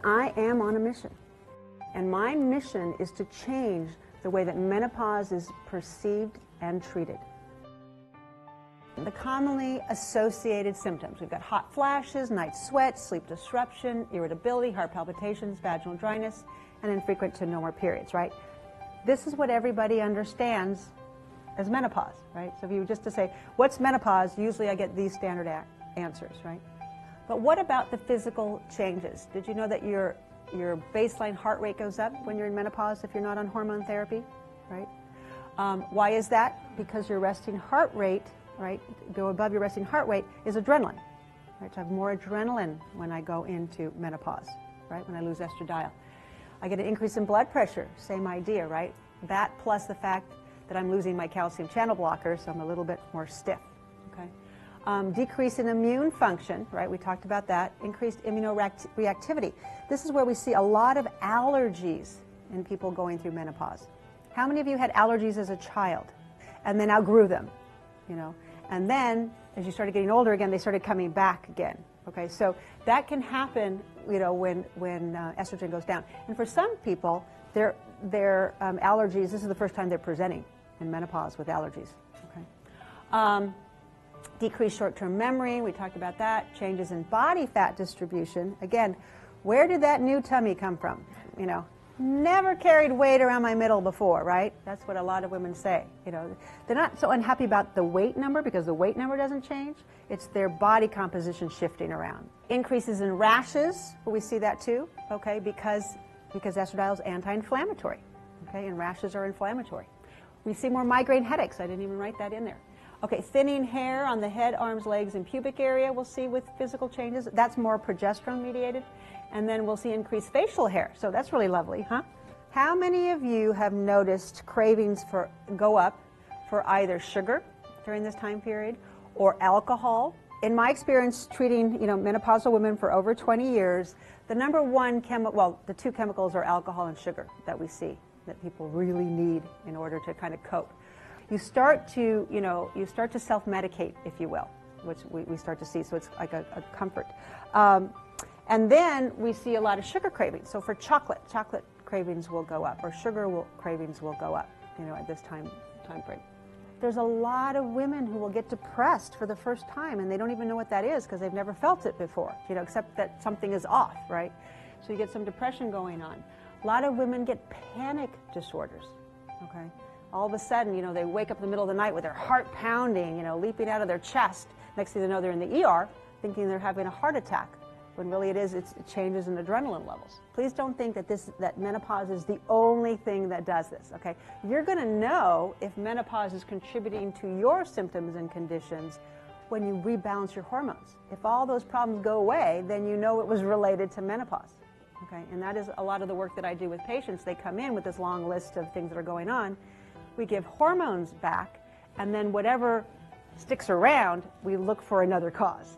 I am on a mission, and my mission is to change the way that menopause is perceived and treated. The commonly associated symptoms, we've got hot flashes, night sweats, sleep disruption, irritability, heart palpitations, vaginal dryness, and infrequent to no more periods, right? This is what everybody understands as menopause, right? So if you were just to say, what's menopause? Usually I get these standard answers, right? But what about the physical changes? Did you know that your baseline heart rate goes up when you're in menopause if you're not on hormone therapy, right? Why is that? Because your resting heart rate, right, go above your resting heart rate is adrenaline, right? So I have more adrenaline when I go into menopause, right, when I lose estradiol. I get an increase in blood pressure, same idea, right? That plus the fact that I'm losing my calcium channel blocker, so I'm a little bit more stiff, okay? Decrease in immune function, right? We talked about that. Increased immunoreactivity. This is where we see a lot of allergies in people going through menopause. How many of you had allergies as a child and then outgrew them, you know? And then, as you started getting older again, they started coming back again. Okay, so that can happen, you know, when estrogen goes down. And for some people, their allergies, this is the first time they're presenting in menopause with allergies. Okay, decreased short-term memory. We talked about that. Changes in body fat distribution. Again, where did that new tummy come from? You know. Never carried weight around my middle before, right? That's what a lot of women say. You know, they're not so unhappy about the weight number because the weight number doesn't change. It's their body composition shifting around. Increases in rashes, we see that too, okay, because estradiol is anti-inflammatory, okay, and rashes are inflammatory. We see more migraine headaches. I didn't even write that in there. Okay, thinning hair on the head, arms, legs, and pubic area we'll see with physical changes. That's more progesterone mediated. And then we'll see increased facial hair. So that's really lovely, huh? How many of you have noticed cravings go up for either sugar during this time period or alcohol? In my experience treating, you know, menopausal women for over 20 years, the number one the two chemicals are alcohol and sugar that we see that people really need in order to kind of cope. You start to self-medicate, if you will, which we start to see, so it's like a comfort. And then we see a lot of sugar cravings. So for chocolate cravings will go up, or cravings will go up, you know, at this time frame. There's a lot of women who will get depressed for the first time, and they don't even know what that is because they've never felt it before, you know, except that something is off, right? So you get some depression going on. A lot of women get panic disorders, okay? All of a sudden, you know, they wake up in the middle of the night with their heart pounding, you know, leaping out of their chest. Next thing they know, they're in the ER thinking they're having a heart attack, when really it changes in adrenaline levels. Please don't think that menopause is the only thing that does this, okay? You're going to know if menopause is contributing to your symptoms and conditions when you rebalance your hormones. If all those problems go away, then you know it was related to menopause, okay? And that is a lot of the work that I do with patients. They come in with this long list of things that are going on. We give hormones back, and then whatever sticks around, we look for another cause.